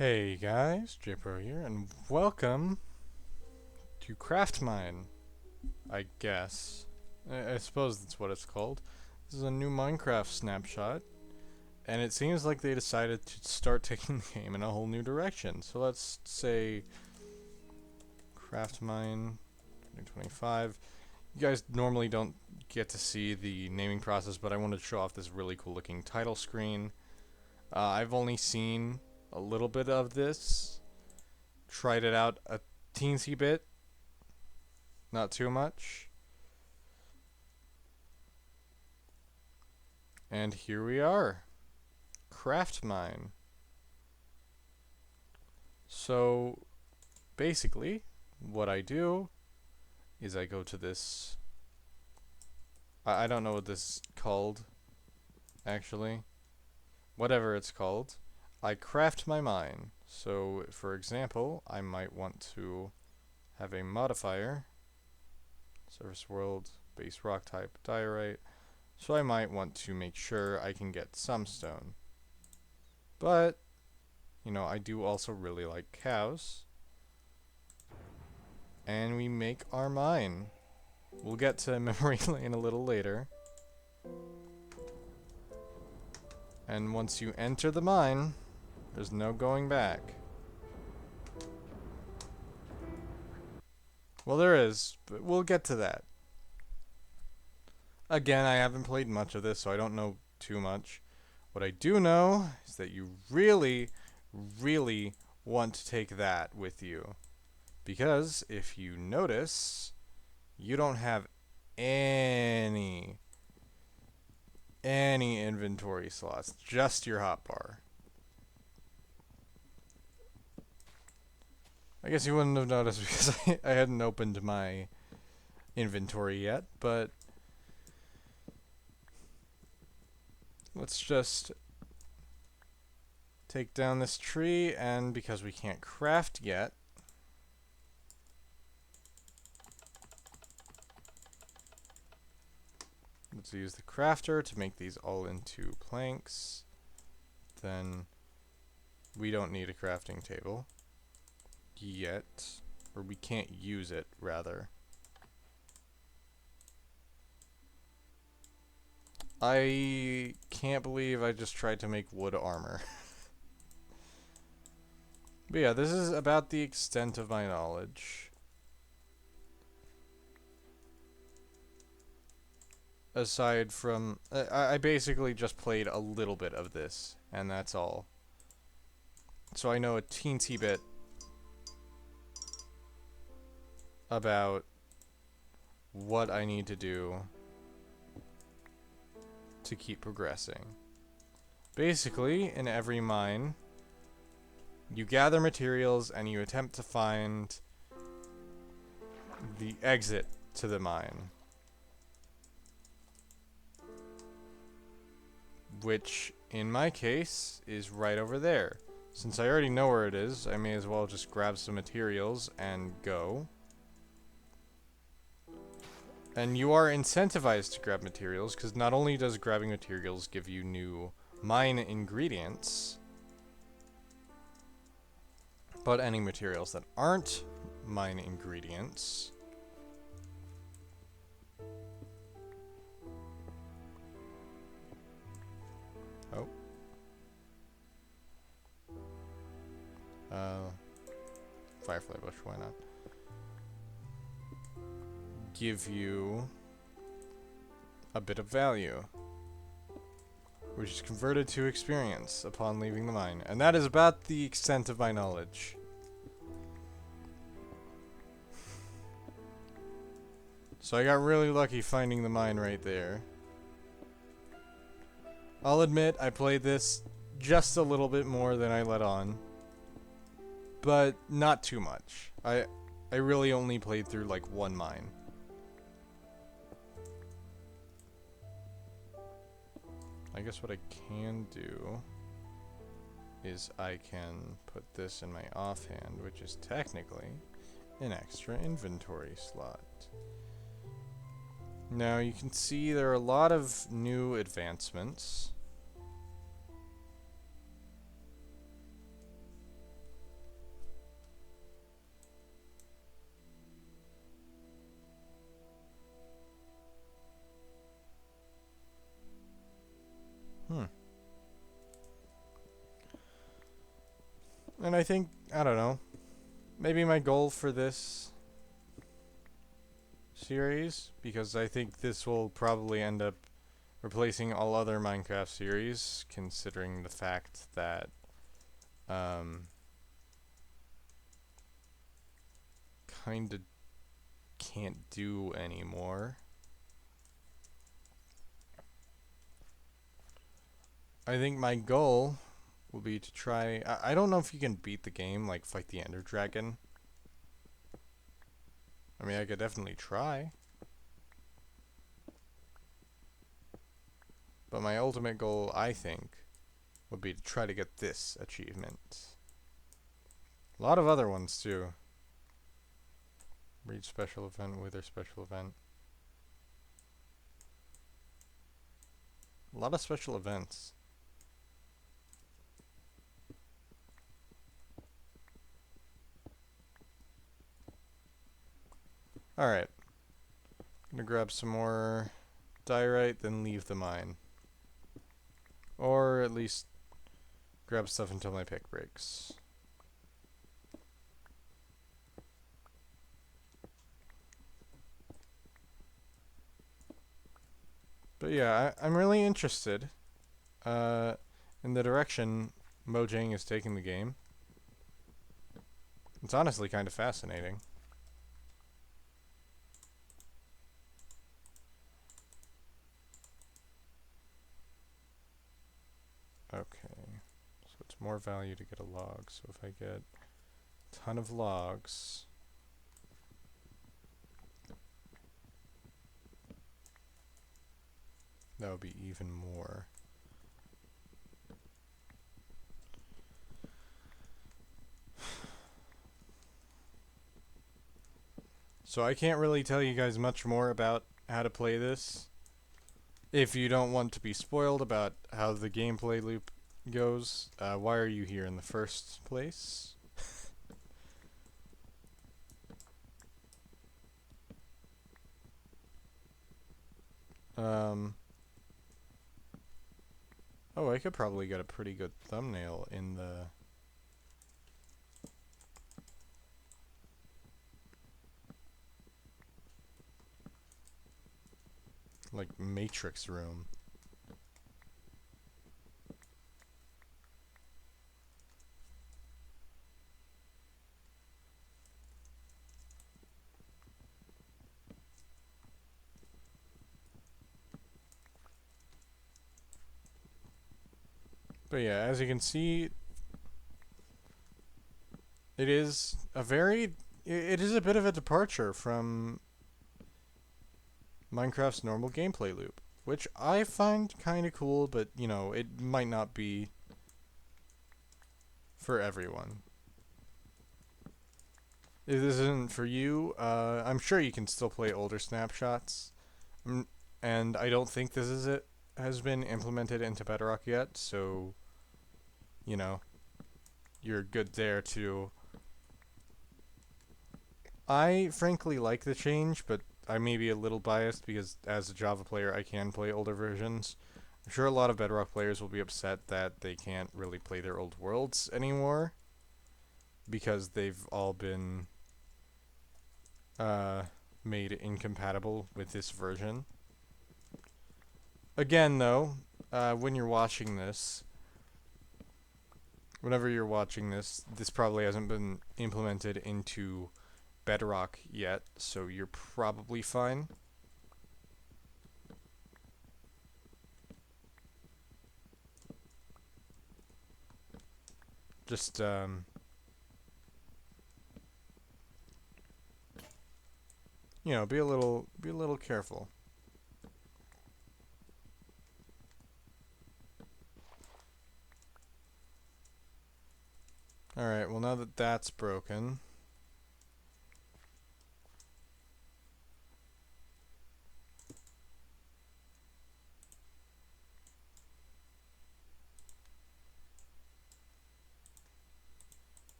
Hey guys, JPro here, and welcome to Craftmine, I guess. I suppose that's what it's called. This is a new Minecraft snapshot, and it seems like they decided to start taking the game in a whole new direction. So let's say Craftmine 2025. You guys normally don't get to see the naming process, but I wanted to show off this really cool looking title screen. I've only seen a little bit of this. Tried it out a teensy bit. Not too much. And here we are. Craftmine. So, basically, what I do is I go to this... I don't know what this is called, actually. Whatever it's called. I craft my mine. So, for example, I might want to have a modifier. Surface world, base rock type, diorite. So I might want to make sure I can get some stone. But, you know, I do also really like cows. And we make our mine. We'll get to memory lane a little later. And once you enter the mine, there's no going back. Well, there is, but we'll get to that. Again, I haven't played much of this, so I don't know too much. What I do know is that you really, really want to take that with you. Because, if you notice, you don't have any inventory slots, just your hotbar. I guess you wouldn't have noticed because I hadn't opened my inventory yet, but let's just take down this tree, and because we can't craft yet, let's use the crafter to make these all into planks. Then we don't need a crafting table yet, or we can't use it, rather. I can't believe I just tried to make wood armor. But yeah, this is about the extent of my knowledge. Aside from... I basically just played a little bit of this, and that's all. So I know a teensy bit about what I need to do to keep progressing. Basically, in every mine, you gather materials and you attempt to find the exit to the mine. Which, in my case, is right over there. Since I already know where it is, I may as well just grab some materials and go. And you are incentivized to grab materials, because not only does grabbing materials give you new mine ingredients, but any materials that aren't mine ingredients firefly bush, why not? Give you a bit of value, which is converted to experience upon leaving the mine. And that is about the extent of my knowledge. So I got really lucky finding the mine right there. I'll admit I played this just a little bit more than I let on, but not too much. I really only played through like one mine. I guess what I can do is I can put this in my offhand, which is technically an extra inventory slot. Now you can see there are a lot of new advancements. And I think, I don't know, maybe my goal for this series, because I think this will probably end up replacing all other Minecraft series, considering the fact that kind of can't do anymore. I think my goal will be to try. I don't know if you can beat the game, like fight the Ender Dragon. I mean, I could definitely try. But my ultimate goal, I think, would be to try to get this achievement. A lot of other ones, too. Read special event, wither special event. A lot of special events. Alright. Gonna grab some more diorite, then leave the mine. Or at least grab stuff until my pick breaks. But yeah, I'm really interested in the direction Mojang is taking the game. It's honestly kind of fascinating. Okay, so it's more value to get a log. So if I get a ton of logs, that would be even more. So I can't really tell you guys much more about how to play this. If you don't want to be spoiled about how the gameplay loop goes, why are you here in the first place? Oh, I could probably get a pretty good thumbnail in the like Matrix room. But yeah, as you can see, it is a bit of a departure from Minecraft's normal gameplay loop, which I find kind of cool, but you know, it might not be for everyone. If this isn't for you, I'm sure you can still play older snapshots. And I don't think has been implemented into Bedrock yet, so you know, you're good there too. I frankly like the change, but I may be a little biased because as a Java player, I can play older versions. I'm sure a lot of Bedrock players will be upset that they can't really play their old worlds anymore because they've all been made incompatible with this version. Again, though, when you're watching this, whenever you're watching this, this probably hasn't been implemented into Bedrock yet, so you're probably fine. Just you know, be a little careful. All right, well now that that's broken,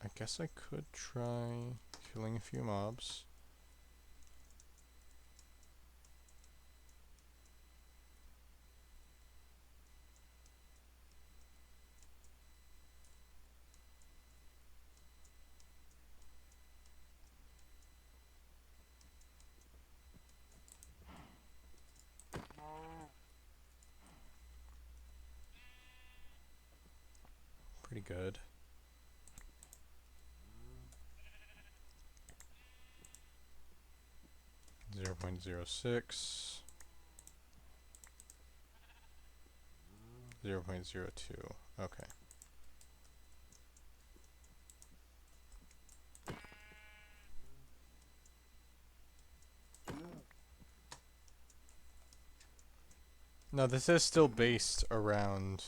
I guess I could try killing a few mobs. good. Zero point 0.06. 0.02. Okay. Now this is still based around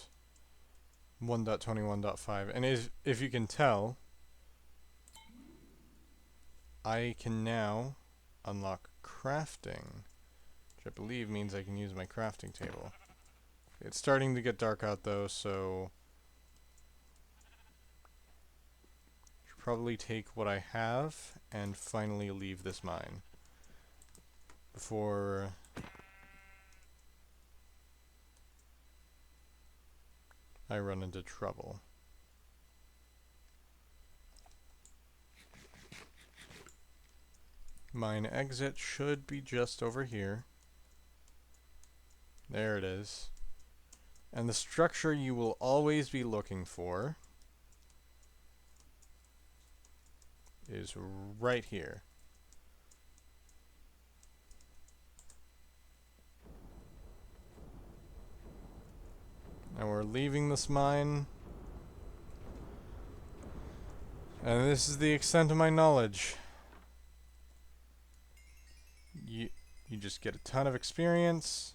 1.21.5, and if you can tell, I can now unlock crafting, which I believe means I can use my crafting table. It's starting to get dark out though, so I should probably take what I have and finally leave this mine before I run into trouble. Mine exit should be just over here. There it is. And the structure you will always be looking for is right here. And we're leaving this mine. And this is the extent of my knowledge. You just get a ton of experience.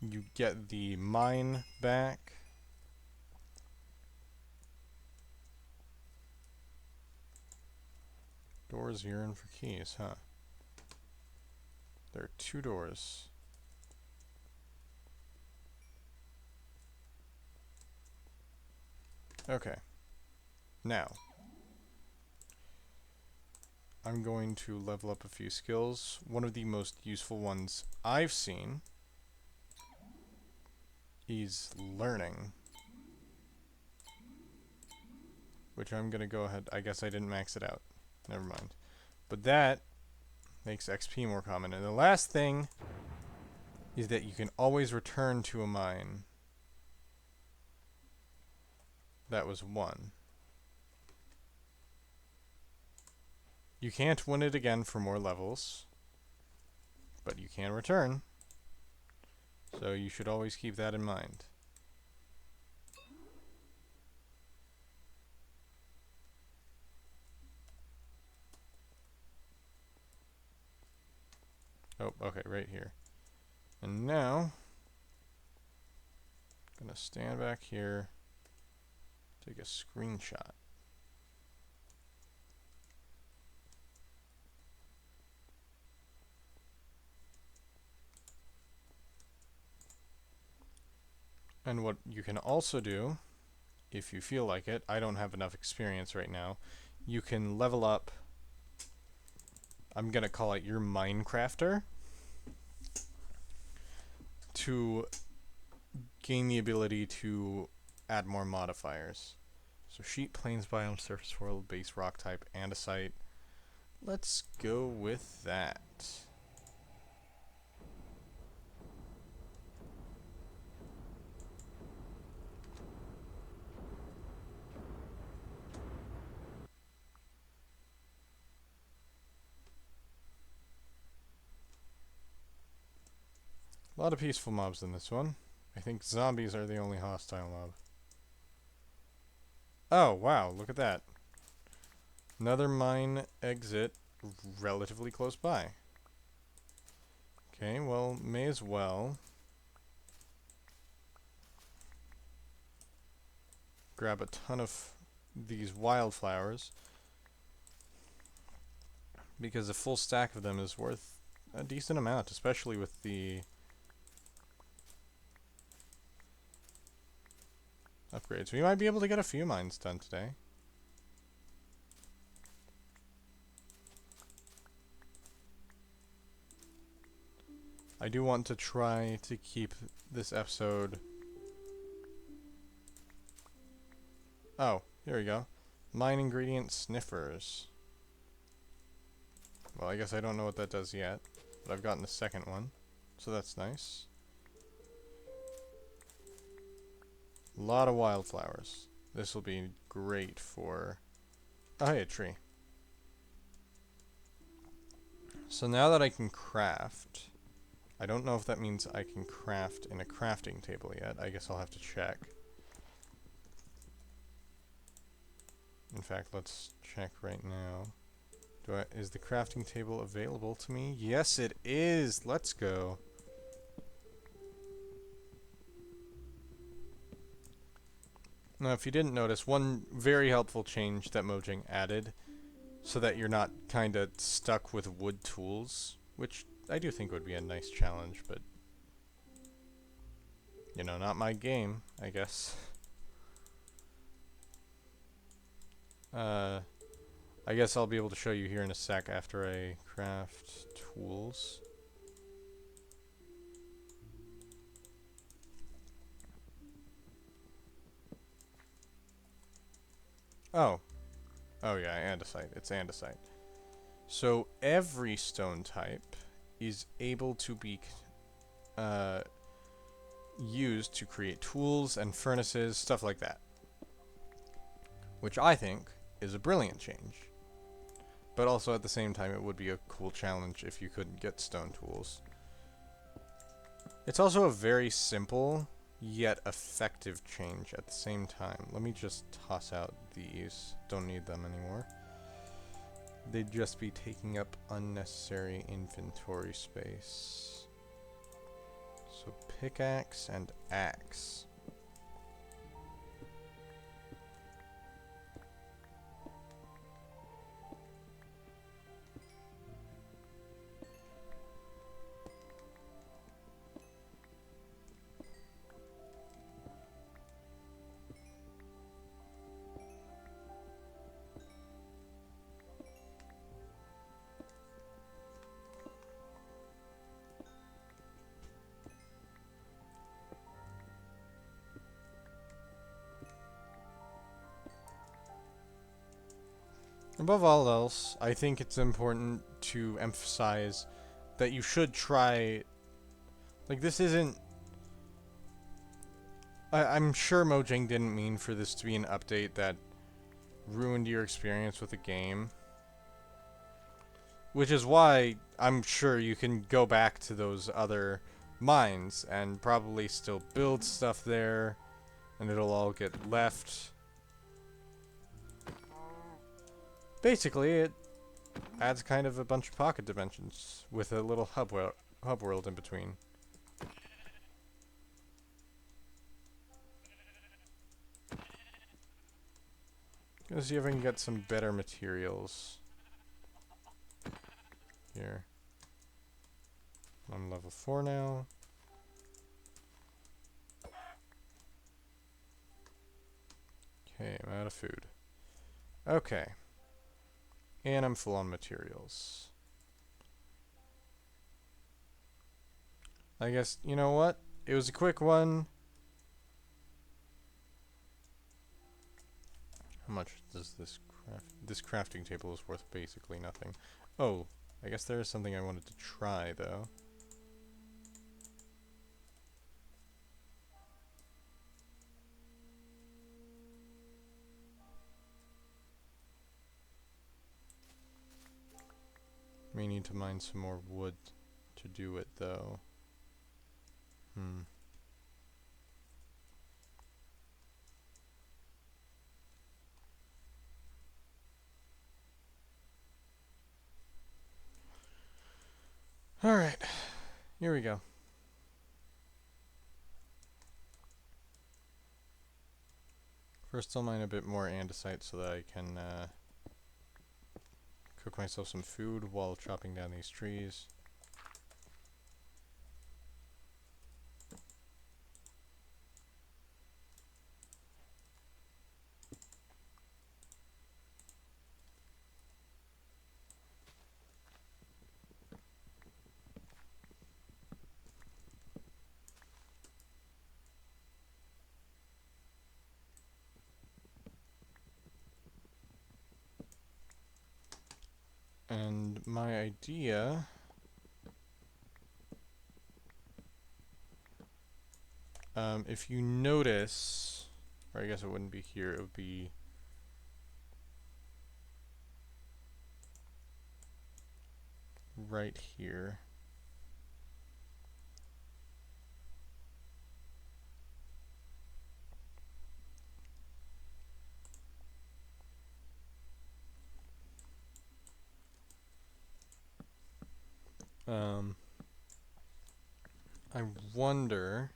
You get the mine back. Doors urine for keys, huh? There are 2 doors. Okay. Now, I'm going to level up a few skills. One of the most useful ones I've seen is learning, which I'm going to go ahead. I guess I didn't max it out. Never mind. But that makes XP more common. And the last thing is that you can always return to a mine. That was 1. You can't win it again for more levels, but you can return. So you should always keep that in mind. Oh, okay, right here. And now, I'm gonna stand back here, take a screenshot. And what you can also do, if you feel like it, I don't have enough experience right now, you can level up, I'm gonna call it your Minecrafter, to gain the ability to add more modifiers. So sheet, plains, biome, surface world, base rock type, andesite. Let's go with that. A lot of peaceful mobs in this one. I think zombies are the only hostile mob. Oh, wow, look at that. Another mine exit relatively close by. Okay, well, may as well grab a ton of these wildflowers, because a full stack of them is worth a decent amount, especially with the upgrades. We might be able to get a few mines done today. I do want to try to keep this episode... Oh, here we go. Mine ingredient sniffers. Well, I guess I don't know what that does yet, but I've gotten the second one, so that's nice. A lot of wildflowers. This will be great for... Oh, hey, a tree. So now that I can craft... I don't know if that means I can craft in a crafting table yet. I guess I'll have to check. In fact, let's check right now. Is the crafting table available to me? Yes, it is! Let's go. Now, if you didn't notice, one very helpful change that Mojang added, so that you're not kind of stuck with wood tools, which I do think would be a nice challenge, but, you know, not my game, I guess. I guess I'll be able to show you here in a sec after I craft tools. Oh. Oh yeah, andesite. It's andesite. So every stone type is able to be used to create tools and furnaces, stuff like that. Which I think is a brilliant change. But also at the same time it would be a cool challenge if you couldn't get stone tools. It's also a very simple yet effective change at the same time. Let me just toss out these. Don't need them anymore. They'd just be taking up unnecessary inventory space. So pickaxe and axe. Above all else, I think it's important to emphasize that you should try... Like, this isn't... I'm sure Mojang didn't mean for this to be an update that ruined your experience with the game. Which is why I'm sure you can go back to those other mines and probably still build stuff there, and it'll all get left. Basically, it adds kind of a bunch of pocket dimensions with a little hub world in between. Gonna see if I can get some better materials here. I'm level 4 now. Okay, I'm out of food. Okay. And I'm full on materials. I guess, you know what? It was a quick one. How much does this craft? This crafting table is worth basically nothing. Oh, I guess there is something I wanted to try, though. We need to mine some more wood to do it, though. Alright, here we go. First I'll mine a bit more andesite so that I can cook myself some food while chopping down these trees. And my idea if you notice, Or I guess it wouldn't be here, it would be right here. I wonder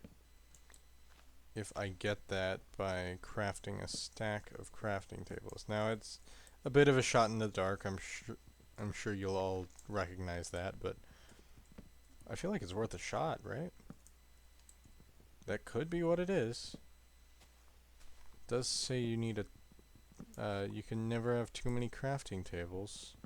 if I get that by crafting a stack of crafting tables. Now it's a bit of a shot in the dark. I'm sure you'll all recognize that, but I feel like it's worth a shot, right? That could be what it is. It does say you need you can never have too many crafting tables.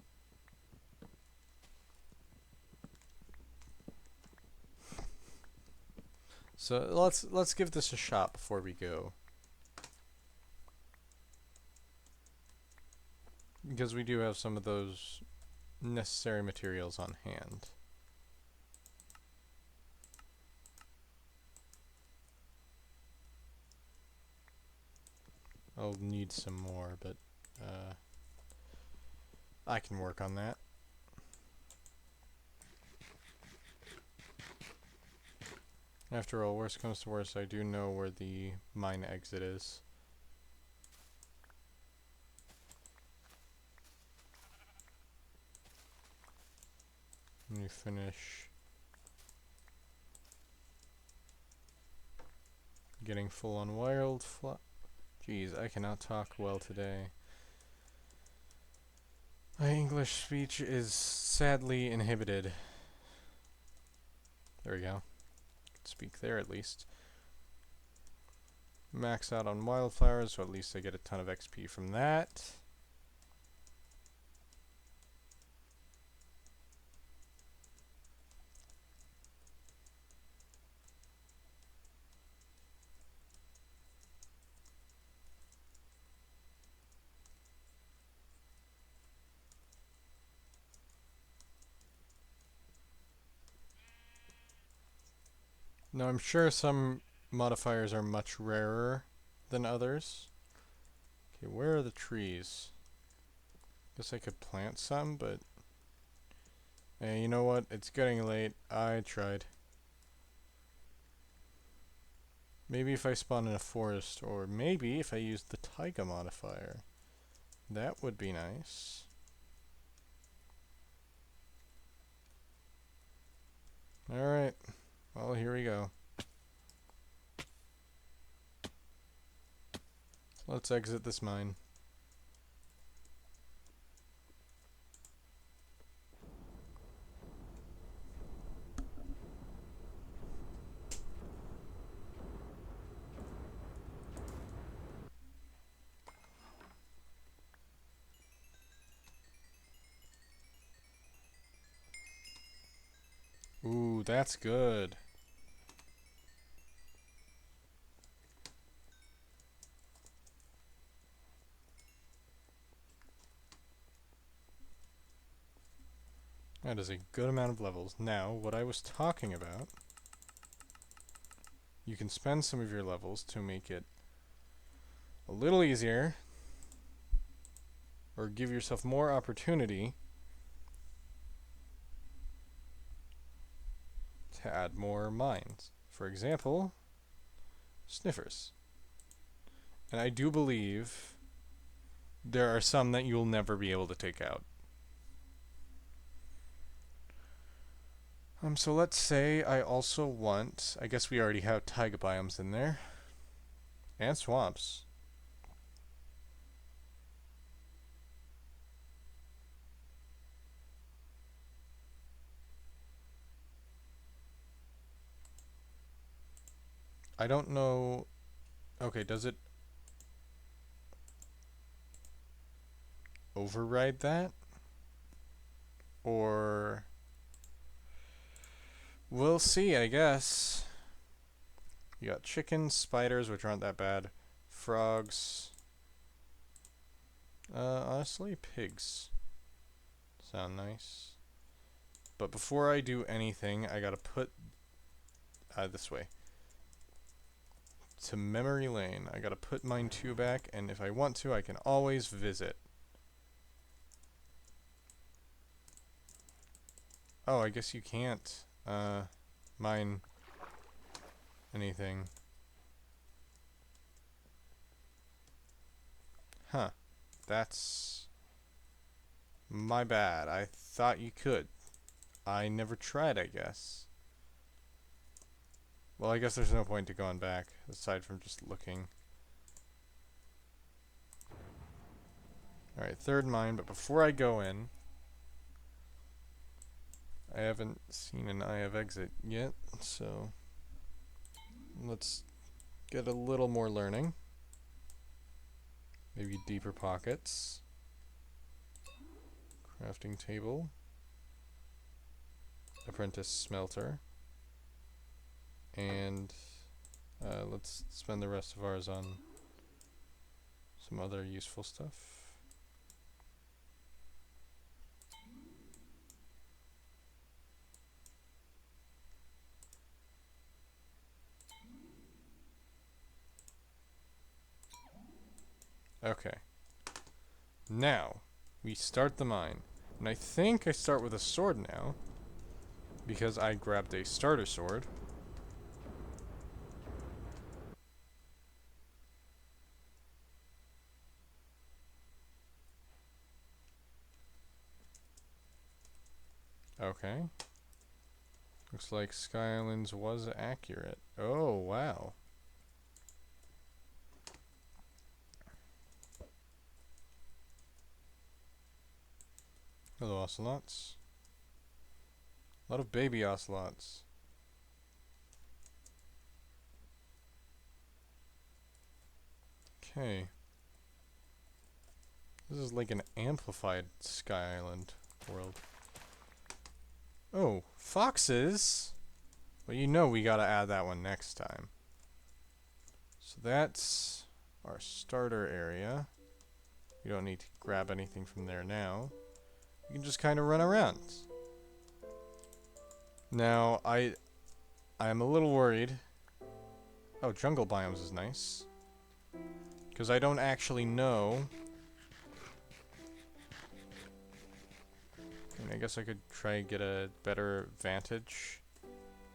So let's give this a shot before we go. Because we do have some of those necessary materials on hand. I'll need some more, but I can work on that. After all, worst comes to worst, I do know where the mine exit is. Let me finish getting full on wildflower. Jeez, I cannot talk well today. My English speech is sadly inhibited. There we go. Speak there at least. Max out on wildflowers, so at least I get a ton of XP from that. Now I'm sure some modifiers are much rarer than others. Okay, where are the trees? Guess I could plant some, but hey, you know what? It's getting late. I tried. Maybe if I spawn in a forest, or maybe if I used the taiga modifier. That would be nice. Alright. Well, here we go. Let's exit this mine. Ooh, that's good. That is a good amount of levels. Now, what I was talking about, you can spend some of your levels to make it a little easier, or give yourself more opportunity to add more mines. For example, sniffers. And I do believe there are some that you'll never be able to take out. So let's say I also want, I guess we already have taiga biomes in there, and swamps. I don't know, okay, does it override that? Or we'll see, I guess. You got chickens, spiders, which aren't that bad, frogs. Honestly, pigs sound nice. But before I do anything, I gotta put this way. to memory lane. I gotta put mine 2 back, and if I want to, I can always visit. Oh, I guess you can't, mine anything. Huh. That's my bad. I thought you could. I never tried, I guess. Well, I guess there's no point to going back, aside from just looking. Alright, 3rd mine, but before I go in, I haven't seen an eye of exit yet, so let's get a little more learning. Maybe deeper pockets. Crafting table. Apprentice smelter. And let's spend the rest of ours on some other useful stuff. Okay. Now, we start the mine. And I think I start with a sword now, because I grabbed a starter sword. Okay. Looks like Sky Islands was accurate. Oh, wow. Hello, ocelots. A lot of baby ocelots. Okay. This is like an amplified Sky Island world. Oh, foxes! Well, you know we gotta add that one next time. So that's our starter area. We don't need to grab anything from there now. You can just kind of run around. Now, I am a little worried. Oh, jungle biomes is nice. Because I don't actually know. And I guess I could try and get a better vantage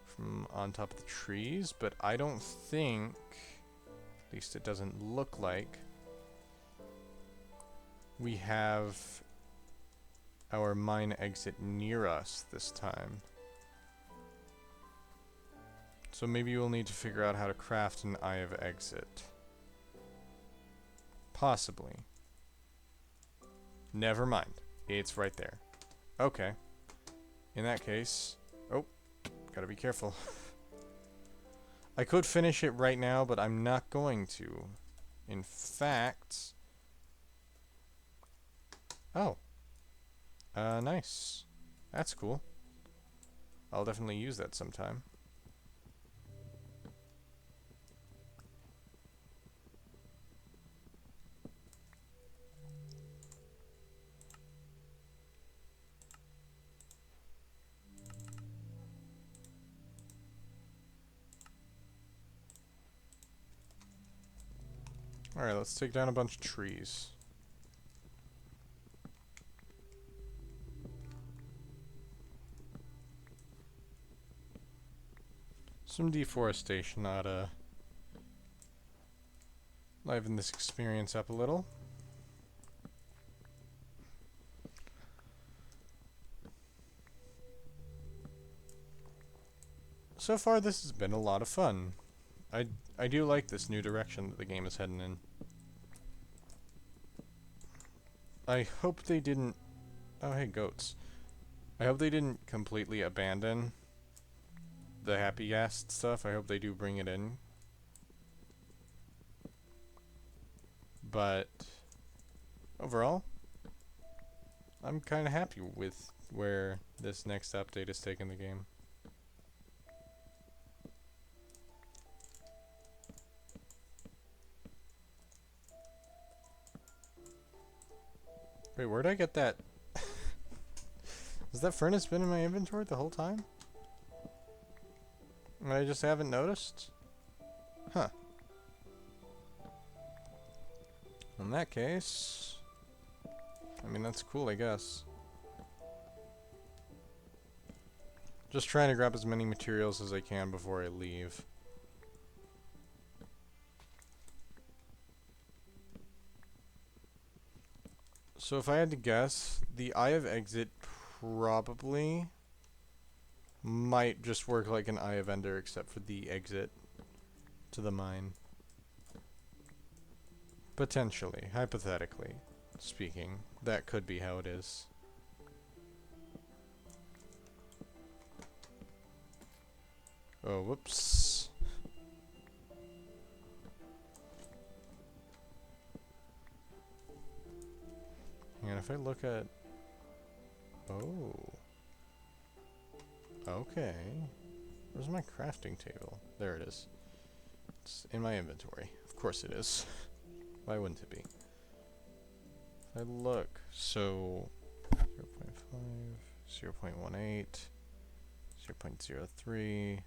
from on top of the trees, but I don't think, at least it doesn't look like, we have our mine exit near us this time. So maybe we'll need to figure out how to craft an eye of exit. Possibly. Never mind. It's right there. Okay. In that case... Oh, gotta be careful. I could finish it right now, but I'm not going to. In fact... Oh. Nice. That's cool. I'll definitely use that sometime. Alright, let's take down a bunch of trees. Some deforestation ought to liven this experience up a little. So far, this has been a lot of fun. I do like this new direction that the game is heading in. I hope they didn't... Oh, hey, goats. I hope they didn't completely abandon the Happy Ghast stuff. I hope they do bring it in. But overall, I'm kind of happy with where this next update is taking the game. Wait, where'd I get that? Has that furnace been in my inventory the whole time? And I just haven't noticed? Huh. In that case, I mean, that's cool, I guess. Just trying to grab as many materials as I can before I leave. So if I had to guess, the Eye of Exit probably might just work like an Eye of Ender except for the exit to the mine. Potentially, hypothetically speaking, that could be how it is. Oh, whoops. And if I look at... Oh. Okay. Where's my crafting table? There it is. It's in my inventory. Of course it is. Why wouldn't it be? If I look, so 0.5, 0.18, 0.03,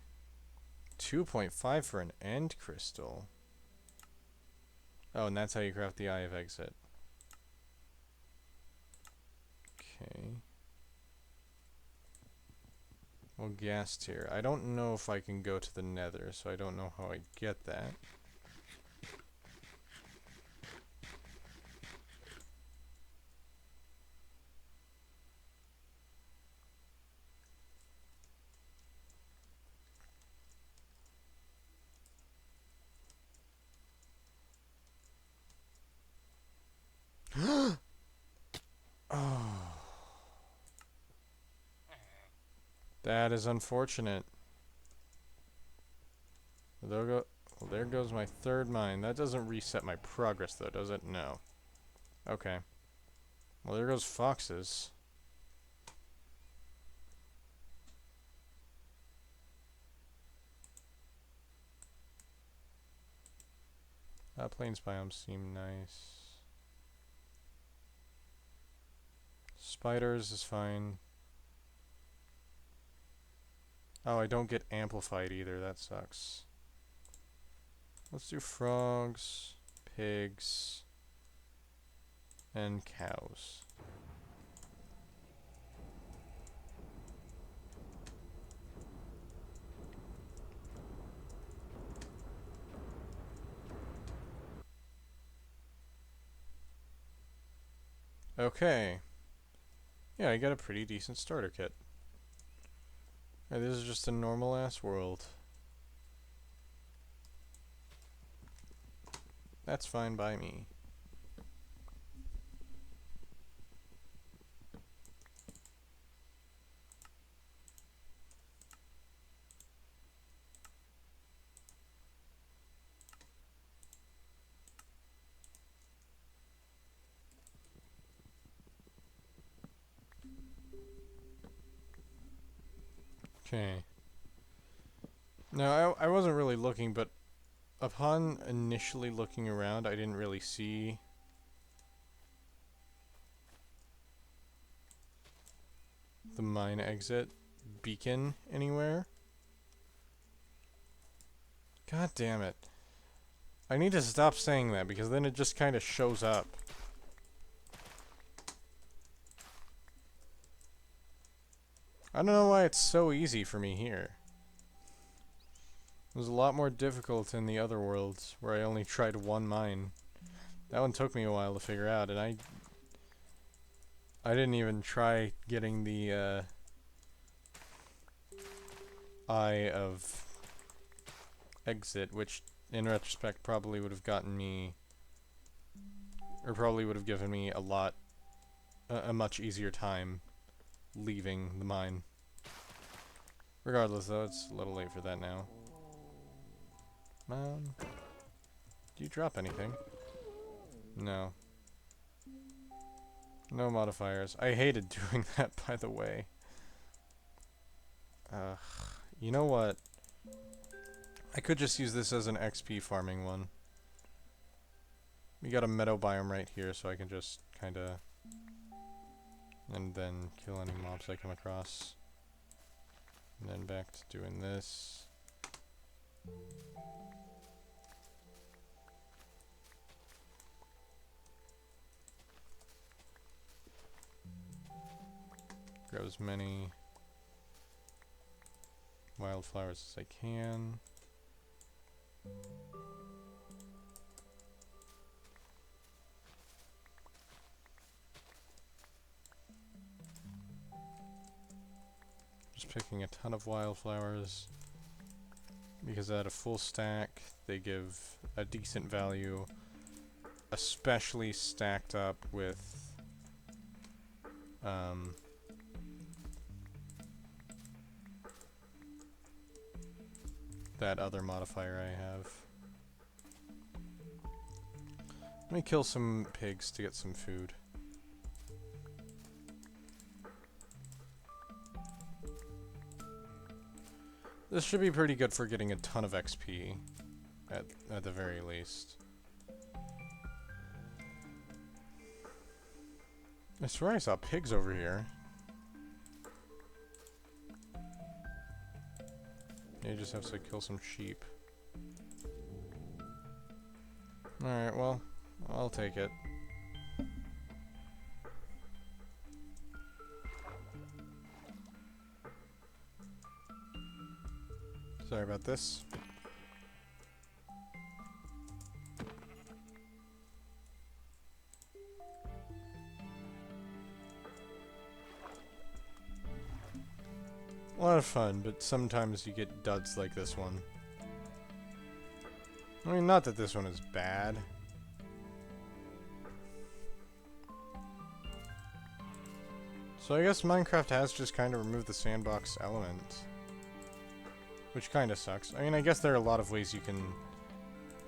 2.5 for an end crystal. Oh, and that's how you craft the Eye of Exit. Okay. Well, gas tier. I don't know if I can go to the nether, so I don't know how I get that. Oh. That is unfortunate. Well, there goes my third mine. That doesn't reset my progress, though, does it? No. Okay. Well, there goes foxes. Plains biomes seem nice. Spiders is fine. Oh, I don't get amplified either. That sucks. Let's do frogs, pigs, and cows. Okay. Yeah, I got a pretty decent starter kit. This is just a normal ass world. That's fine by me. Okay. No, I wasn't really looking, but upon initially looking around, I didn't really see the mine exit beacon anywhere. God damn it. I need to stop saying that because then it just kind of shows up. I don't know why it's so easy for me here. It was a lot more difficult in the other worlds where I only tried one mine. That one took me a while to figure out, and I didn't even try getting the Eye of Exit, which in retrospect probably would have gotten me, or probably would have given me a much easier time leaving the mine. Regardless, though, it's a little late for that now. Do you drop anything? No. No modifiers. I hated doing that, by the way. You know what? I could just use this as an XP farming one. We got a meadow biome right here, so I can just kinda... and then kill any mobs I come across. And then back to doing this. Grab as many wildflowers as I can. Just picking a ton of wildflowers because at a full stack they give a decent value, especially stacked up with that other modifier I have. Let me kill some pigs to get some food. This should be pretty good for getting a ton of XP, at the very least. I swear I saw pigs over here. You just have to kill some sheep. Alright, well, I'll take it. Sorry about this. A lot of fun, but sometimes you get duds like this one. I mean, not that this one is bad. So I guess Minecraft has just kind of removed the sandbox element. Which kind of sucks. I mean, I guess there are a lot of ways you can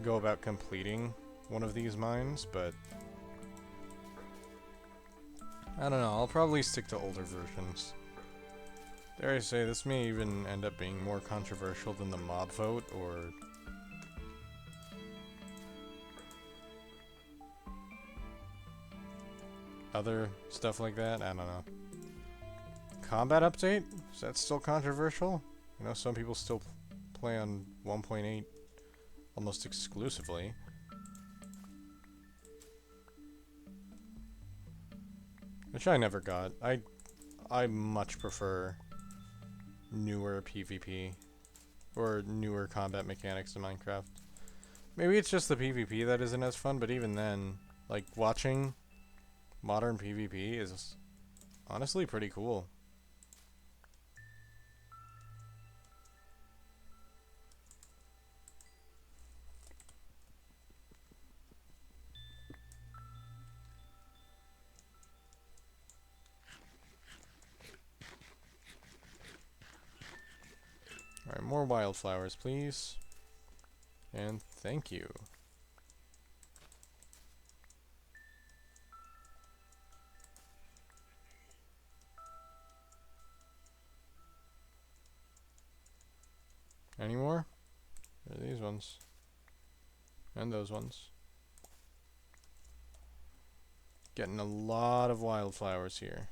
go about completing one of these mines, but I don't know, I'll probably stick to older versions. Dare I say, this may even end up being more controversial than the mob vote, or other stuff like that. I don't know. Combat update? Is that still controversial? You know, some people still play on 1.8 almost exclusively. Which I never got. I much prefer newer PvP or newer combat mechanics in Minecraft. Maybe it's just the PvP that isn't as fun, but even then, like, watching modern PvP is honestly pretty cool. Alright, more wildflowers, please. And thank you. Any more? There are these ones. And those ones. Getting a lot of wildflowers here.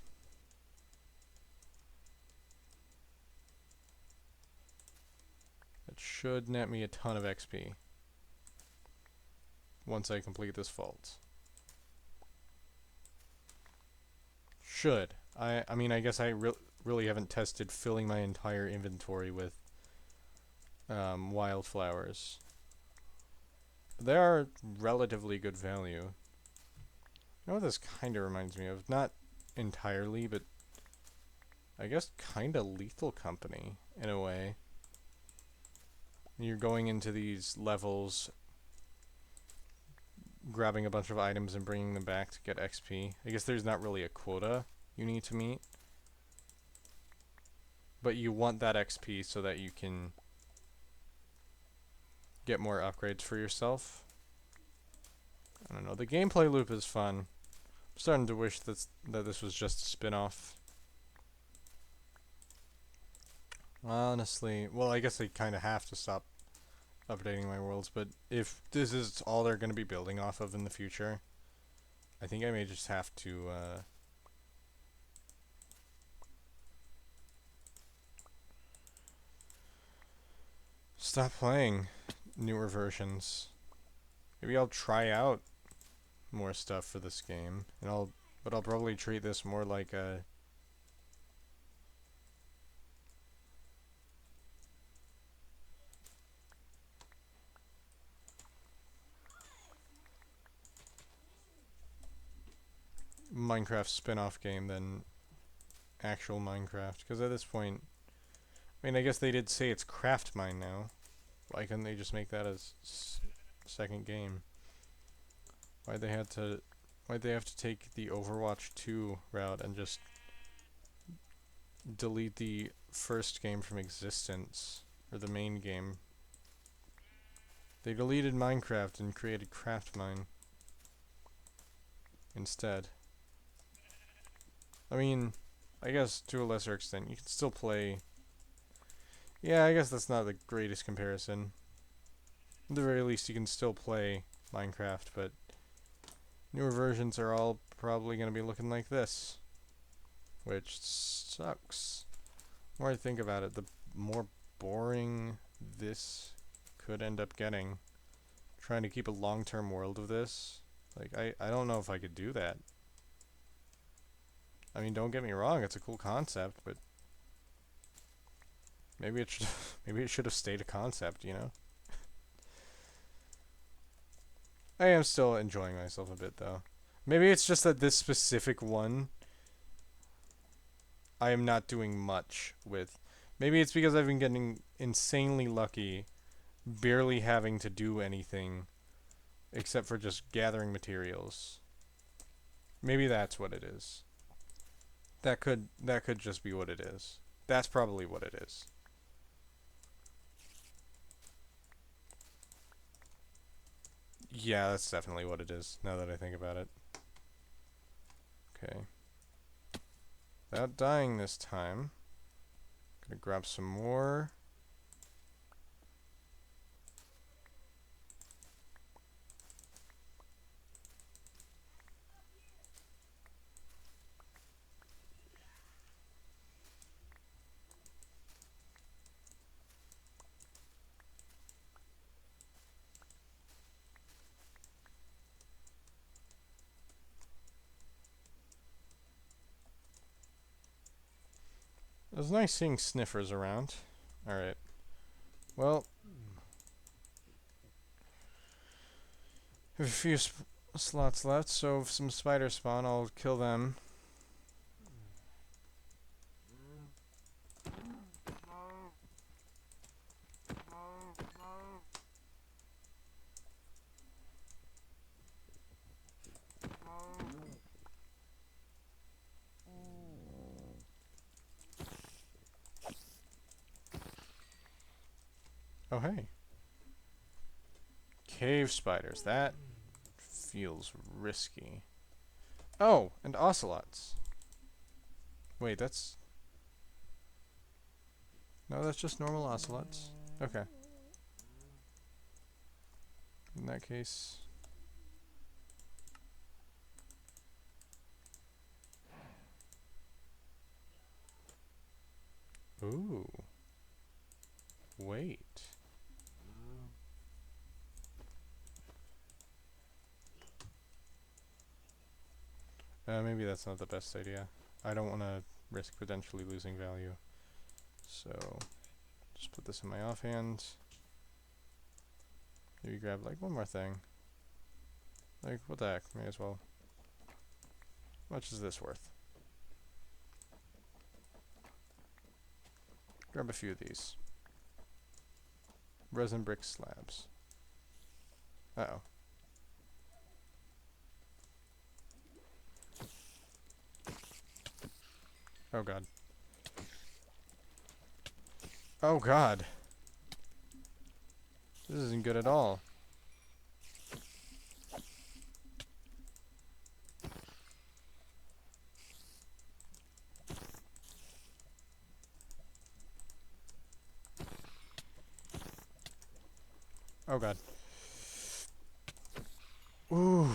That should net me a ton of XP once I complete this vault. Should. I mean, I guess I really haven't tested filling my entire inventory with wildflowers. They are relatively good value. You know what this kind of reminds me of? Not entirely, but I guess kind of Lethal Company in a way. You're going into these levels, grabbing a bunch of items and bringing them back to get XP. I guess there's not really a quota you need to meet, but you want that XP so that you can get more upgrades for yourself. I don't know, the gameplay loop is fun. I'm starting to wish that this was just a spin-off. Honestly, well, I guess I kind of have to stop updating my worlds, but if this is all they're going to be building off of in the future, I think I may just have to stop playing newer versions. Maybe I'll try out more stuff for this game, and I'll probably treat this more like a Minecraft spin-off game than actual Minecraft. Because at this point, I mean, I guess they did say it's Craftmine now. Why couldn't they just make that as second game? Why'd they have to take the Overwatch 2 route and just delete the first game from existence, or the main game? They deleted Minecraft and created Craftmine instead. I mean, I guess to a lesser extent, you can still play. Yeah, I guess that's not the greatest comparison. At the very least, you can still play Minecraft, but newer versions are all probably going to be looking like this, which sucks. The more I think about it, the more boring this could end up getting. Trying to keep a long-term world of this, like, I don't know if I could do that. I mean, don't get me wrong, it's a cool concept, but maybe it should maybe it should have stayed a concept, you know? I am still enjoying myself a bit, though. Maybe it's just that this specific one I am not doing much with. Maybe it's because I've been getting insanely lucky, barely having to do anything except for just gathering materials. Maybe that's what it is. That could just be what it is. That's probably what it is. Yeah, that's definitely what it is, now that I think about it. Okay. Without dying this time, gonna grab some more. It was nice seeing sniffers around. Alright. Well, have a few slots left, so if some spiders spawn, I'll kill them. Oh, hey. Cave spiders. That feels risky. Oh, and ocelots. Wait, that's... No, that's just normal ocelots. Okay. In that case... Ooh. Wait. Maybe that's not the best idea. I don't want to risk potentially losing value. So, just put this in my offhand. Maybe grab, like, one more thing. Like, what the heck? May as well. How much is this worth? Grab a few of these. Resin brick slabs. Uh-oh. Oh god. Oh god. This isn't good at all. Oh god. Ooh.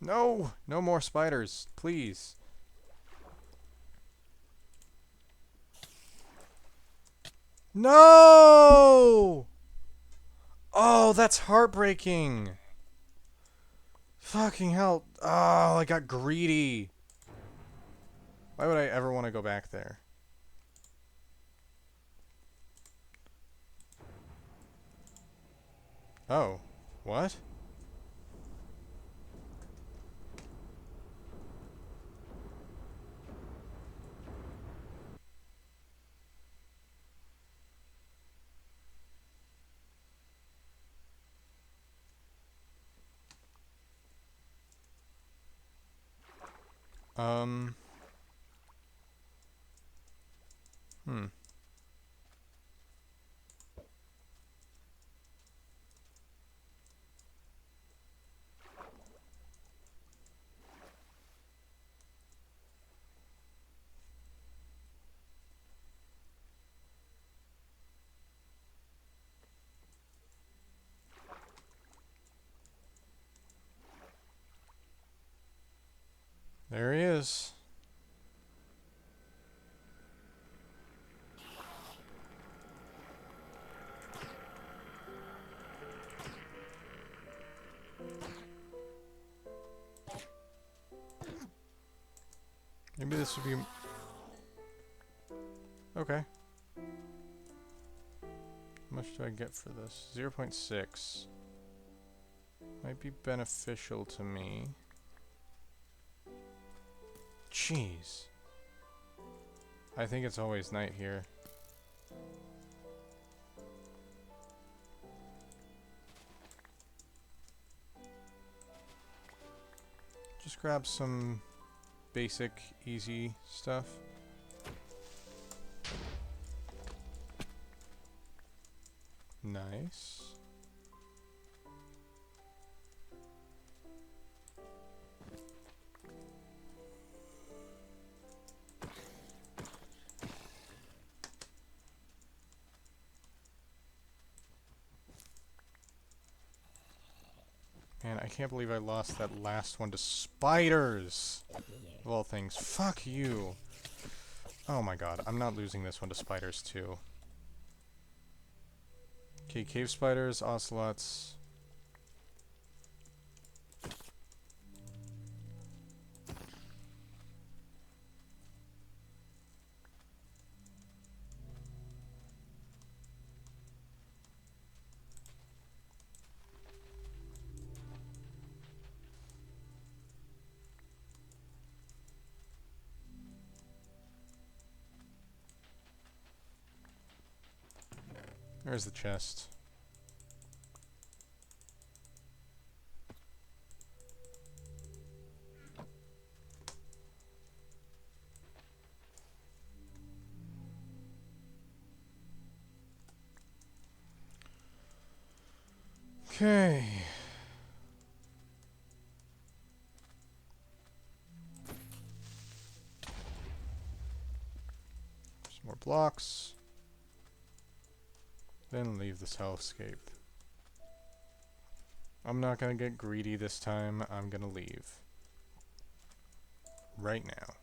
No! No more spiders, please. No! Oh, that's heartbreaking. Fucking hell. Oh, I got greedy. Why would I ever want to go back there? Oh. What? Um. Hmm. There he is. Maybe this would be... Okay. How much do I get for this? 0.6. Might be beneficial to me. Jeez. I think it's always night here. Just grab some basic, easy stuff. Nice. Man, I can't believe I lost that last one to spiders! Of all things. Fuck you! Oh my god, I'm not losing this one to spiders too. Okay, cave spiders, ocelots. There's the chest. Okay. Some more blocks. Then leave this hellscape. I'm not gonna get greedy this time. I'm gonna leave. Right now.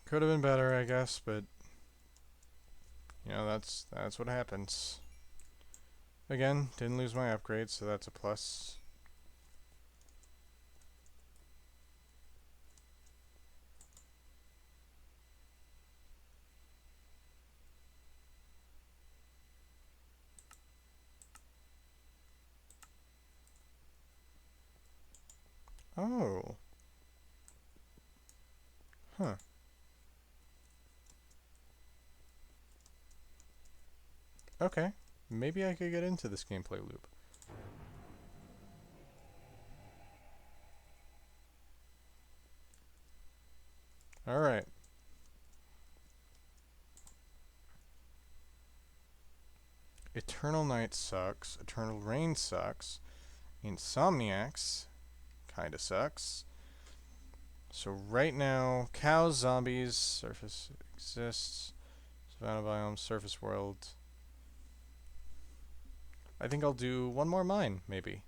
Could have been better, I guess, but you know, that's what happens. Again, didn't lose my upgrades, so that's a plus. Oh. Huh. Okay. Maybe I could get into this gameplay loop. Alright. Eternal Night sucks. Eternal Rain sucks. Insomniacs kinda sucks. So right now, cows, zombies, surface exists. Savannah biome, surface world. I think I'll do one more mine, maybe.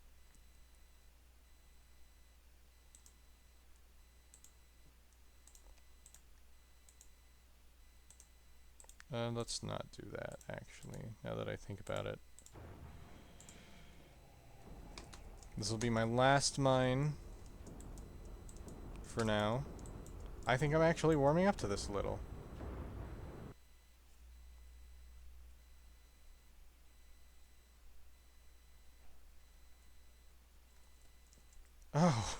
Let's not do that, actually, now that I think about it. This will be my last mine for now. I think I'm actually warming up to this a little. Oh.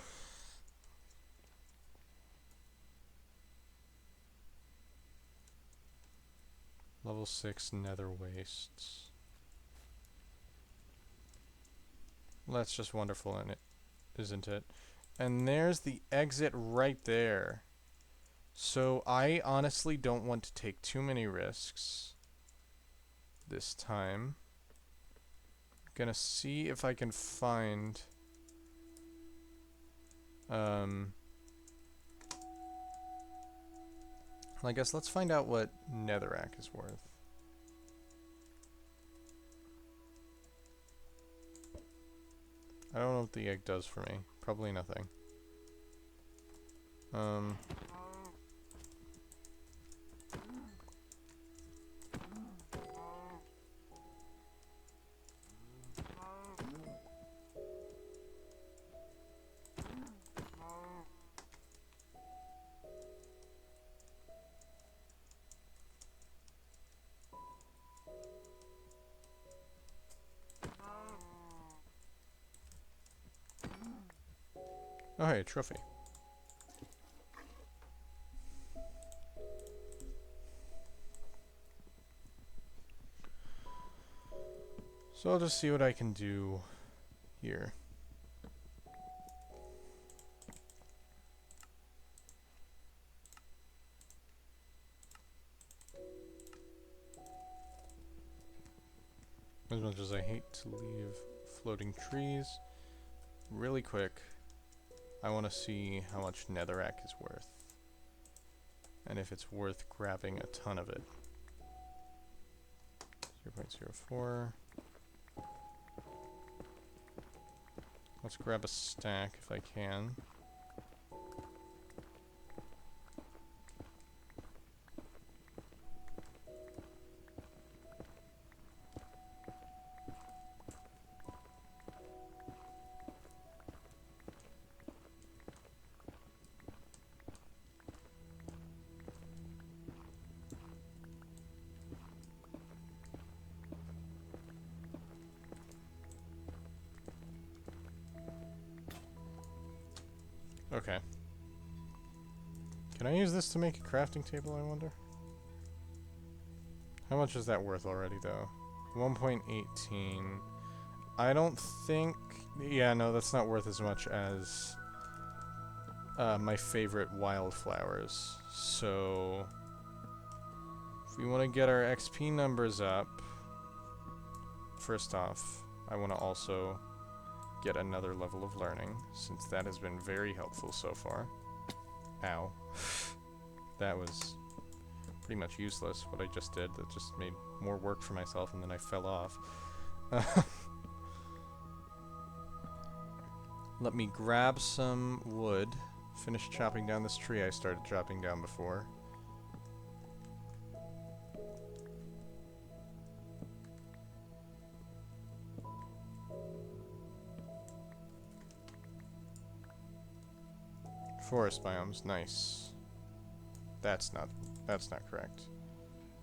Level 6 nether wastes. Well, that's just wonderful, isn't it? And there's the exit right there. So I honestly don't want to take too many risks this time. Gonna see if I can find I guess let's find out what netherrack is worth. I don't know what the egg does for me. Probably nothing. Oh, hey, trophy. So I'll just see what I can do here. As much as I hate to leave floating trees, really quick, I want to see how much netherrack is worth. And if it's worth grabbing a ton of it. 0.04. Let's grab a stack if I can. Okay. Can I use this to make a crafting table, I wonder? How much is that worth already, though? 1.18. I don't think... Yeah, no, that's not worth as much as my favorite wildflowers. So... if we want to get our XP numbers up... First off, I want to also get another level of learning, since that has been very helpful so far. Ow. That was pretty much useless, what I just did. That just made more work for myself, and then I fell off. Let me grab some wood, finish chopping down this tree I started chopping down before. Forest biomes, nice. That's not correct.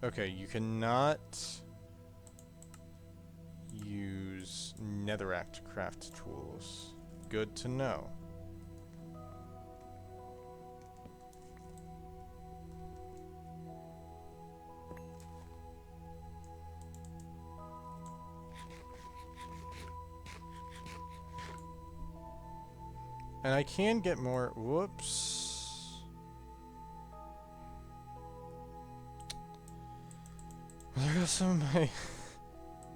Okay, you cannot use netherrack to craft tools. Good to know. And I can get more... Whoops. There goes some of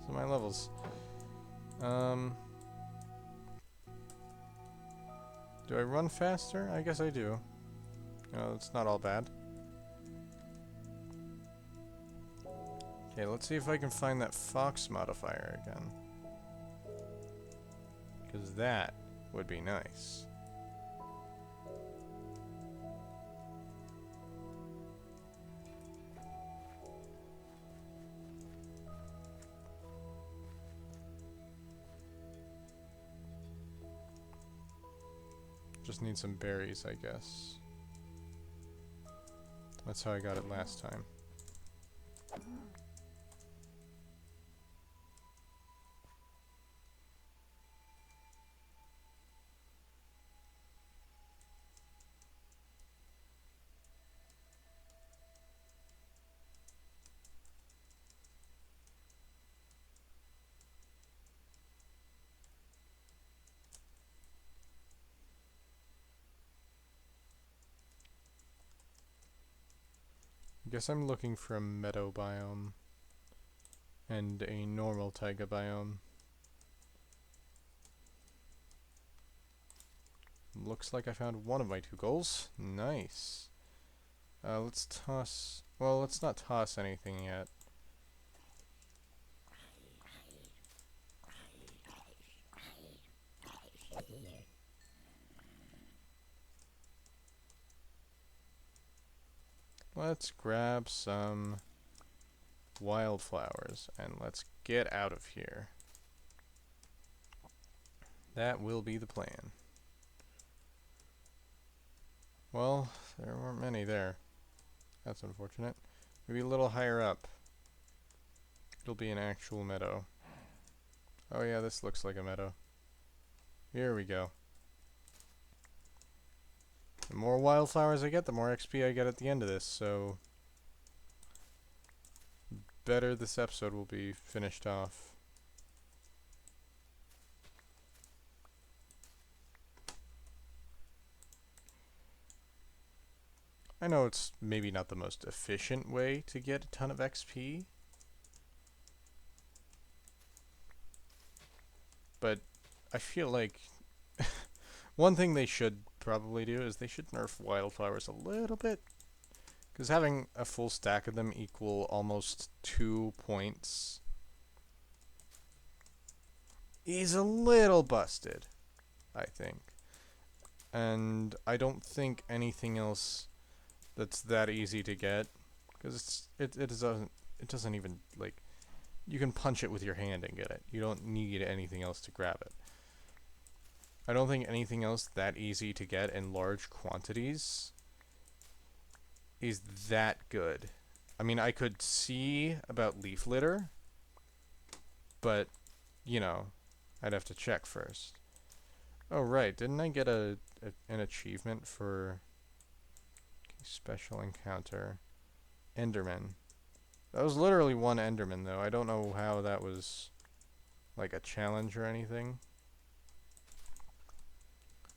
my levels. Do I run faster? I guess I do. No, it's not all bad. Okay, let's see if I can find that fox modifier again. Because that would be nice. Just need some berries, I guess. That's how I got it last time. guess I'm looking for a meadow biome and a normal taiga biome. Looks like I found one of my 2 goals. Nice. Let's toss... Well, let's not toss anything yet. Let's grab some wildflowers and let's get out of here. That will be the plan. Well, there weren't many there. That's unfortunate. Maybe a little higher up. It'll be an actual meadow. Oh yeah, this looks like a meadow. Here we go. The more wildflowers I get, the more XP I get at the end of this, so... better this episode will be finished off. I know it's maybe not the most efficient way to get a ton of XP, but I feel like one thing they should probably do is they should nerf wildflowers a little bit, because having a full stack of them equal almost 2 points is a little busted, I think. And I don't think anything else that's that easy to get, because it doesn't even, like, you can punch it with your hand and get it. You don't need anything else to grab it. I don't think anything else that easy to get in large quantities is that good. I mean, I could see about leaf litter, but, you know, I'd have to check first. Oh, right, didn't I get an achievement for... Special encounter. Enderman. That was literally one Enderman, though. I don't know how that was, like, a challenge or anything.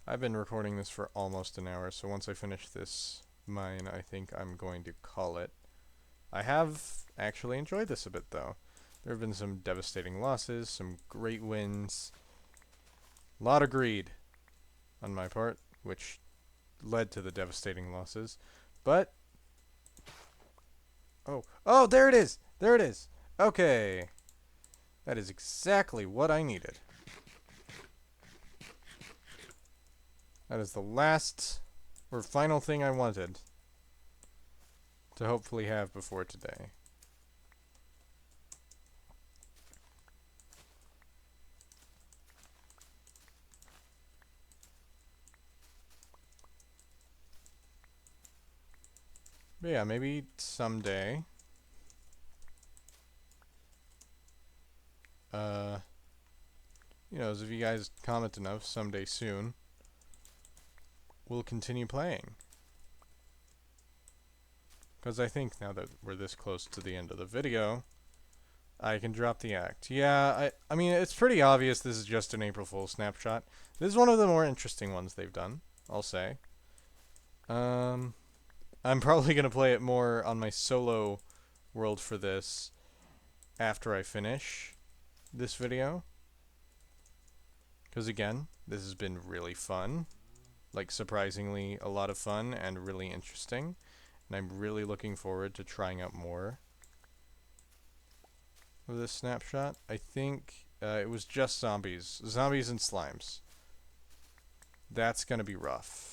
I've been recording this for almost an hour, so once I finish this mine, I think I'm going to call it. I have actually enjoyed this a bit, though. There have been some devastating losses, some great wins. A lot of greed on my part, which led to the devastating losses, but oh, there it is, okay, that is exactly what I needed. That is the last or final thing I wanted to hopefully have before today. But yeah, maybe someday. You know, if you guys comment enough, someday soon, we'll continue playing. Because I think now that we're this close to the end of the video, I can drop the act. Yeah, I mean, it's pretty obvious this is just an April Fool's snapshot. This is one of the more interesting ones they've done, I'll say. I'm probably going to play it more on my solo world for this after I finish this video. Because again, this has been really fun. Like, surprisingly a lot of fun and really interesting. And I'm really looking forward to trying out more of this snapshot. I think it was just zombies. Zombies and slimes. That's going to be rough.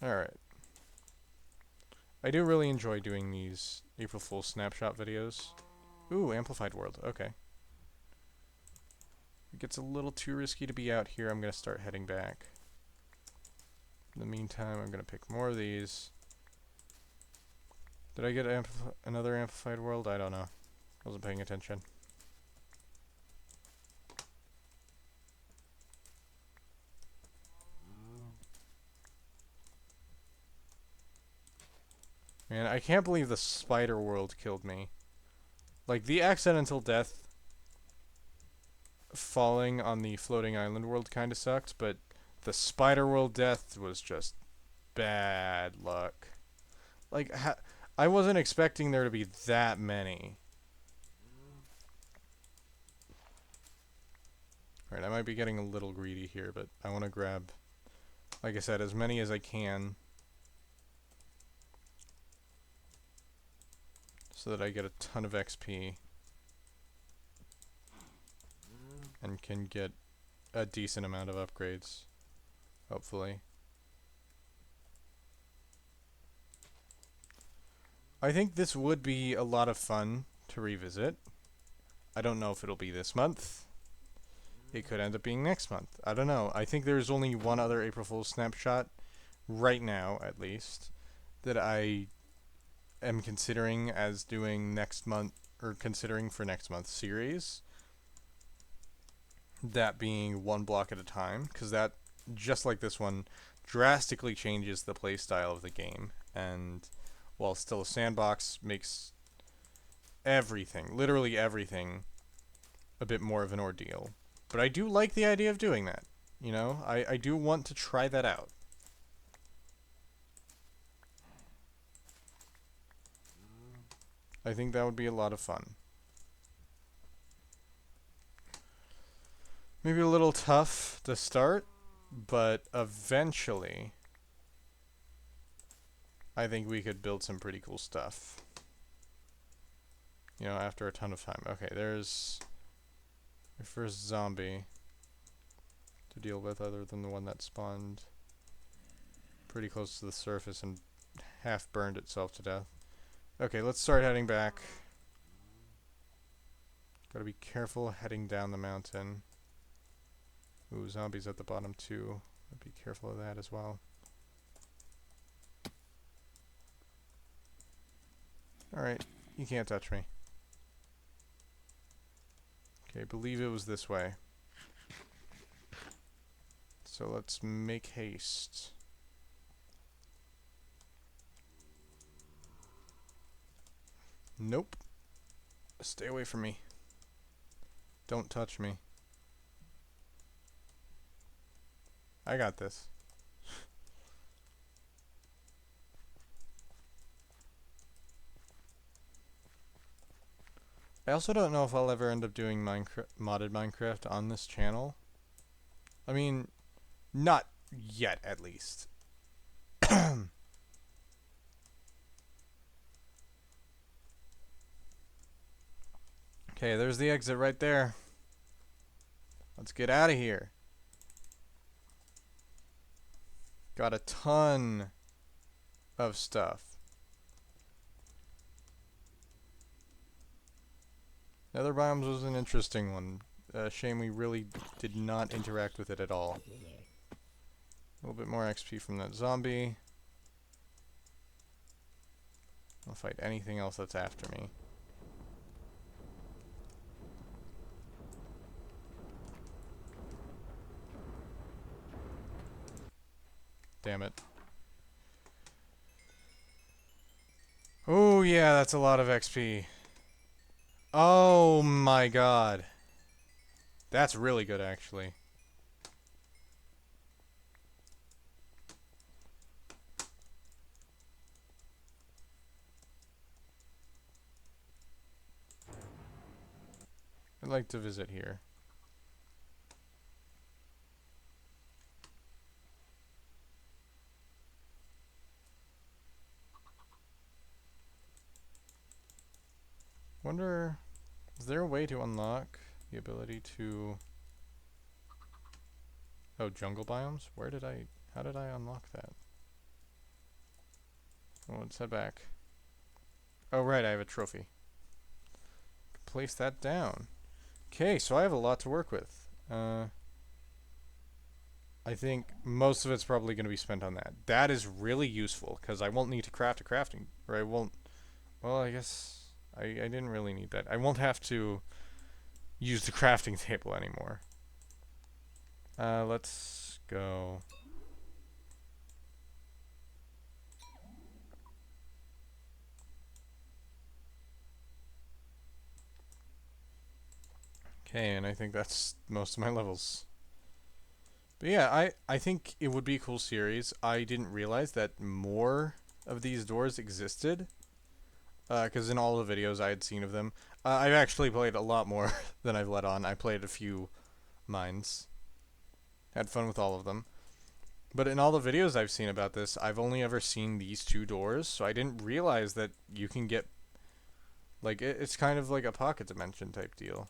Alright. I do really enjoy doing these April Fool's snapshot videos. Ooh, Amplified World. Okay. It gets a little too risky to be out here. I'm going to start heading back. In the meantime, I'm going to pick more of these. Did I get another Amplified World? I don't know. I wasn't paying attention. Man, I can't believe the spider world killed me. Like, the accidental death falling on the floating island world kind of sucked, but the spider world death was just bad luck. Like, I wasn't expecting there to be that many. Alright, I might be getting a little greedy here, but I want to grab, like I said, as many as I can, so that I get a ton of XP and can get a decent amount of upgrades, hopefully. I think this would be a lot of fun to revisit. I don't know if it'll be this month. It could end up being next month. I don't know. I think there's only one other April Fool's snapshot, right now at least, that I am considering as doing next month, or considering for next month's series. That being one block at a time, because that, just like this one, drastically changes the playstyle of the game, and while still a sandbox, makes everything, literally everything, a bit more of an ordeal. But I do like the idea of doing that. You know, I do want to try that out. I think that would be a lot of fun. Maybe a little tough to start, but eventually I think we could build some pretty cool stuff. You know, after a ton of time. Okay, there's your first zombie to deal with, other than the one that spawned pretty close to the surface and half burned itself to death. Okay, let's start heading back. Gotta be careful heading down the mountain. Ooh, zombies at the bottom too. Be careful of that as well. Alright, you can't touch me. Okay, I believe it was this way. So let's make haste. Nope. Stay away from me. Don't touch me. I got this. I also don't know if I'll ever end up doing modded Minecraft on this channel. I mean, not yet, at least. Okay, there's the exit right there. Let's get out of here. Got a ton of stuff. Nether biomes was an interesting one. Shame we really did not interact with it at all. A little bit more XP from that zombie. I'll fight anything else that's after me. Damn it. Oh yeah, that's a lot of XP. Oh my god. That's really good, actually. I'd like to visit here. Wonder, is there a way to unlock the ability to... Oh, jungle biomes? How did I unlock that? Oh, let's head back. Oh, right, I have a trophy. Place that down. Okay, so I have a lot to work with. I think most of it's probably going to be spent on that. That is really useful, because I won't need to craft a crafting, or I won't... Well, I guess I didn't really need that. I won't have to use the crafting table anymore. Let's go. Okay, and I think that's most of my levels. But yeah, I think it would be a cool series. I didn't realize that more of these doors existed. Because in all the videos I had seen of them, I've actually played a lot more than I've let on. I played a few mines. Had fun with all of them. But in all the videos I've seen about this, I've only ever seen these two doors, so I didn't realize that you can get... Like, it's kind of like a pocket dimension type deal.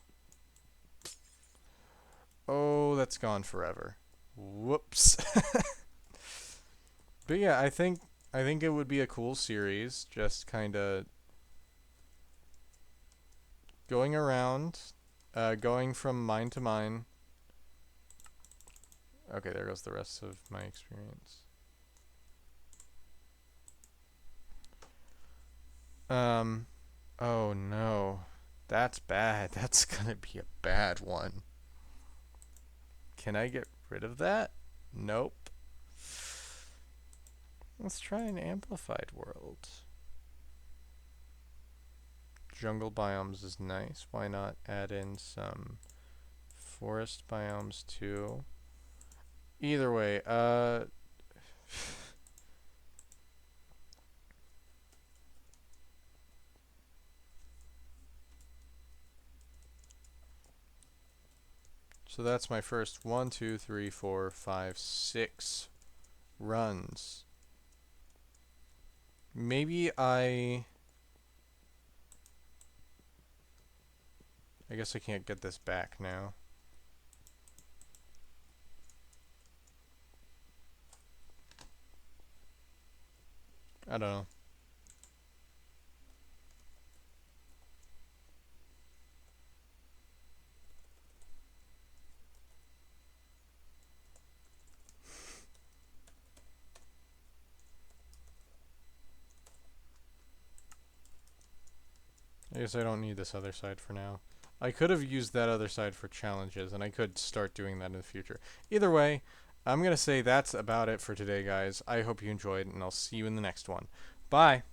Oh, that's gone forever. Whoops. But yeah, I think it would be a cool series, just kind of going around, going from mine to mine. Okay, there goes the rest of my experience. Oh no. That's bad. That's gonna be a bad one. Can I get rid of that? Nope. Let's try an amplified world. Jungle biomes is nice. Why not add in some forest biomes too? Either way, so that's my first 1, 2, 3, 4, 5, 6 runs. Maybe I guess I can't get this back now. I don't know. I guess I don't need this other side for now. I could have used that other side for challenges, and I could start doing that in the future. Either way, I'm going to say that's about it for today, guys. I hope you enjoyed, and I'll see you in the next one. Bye!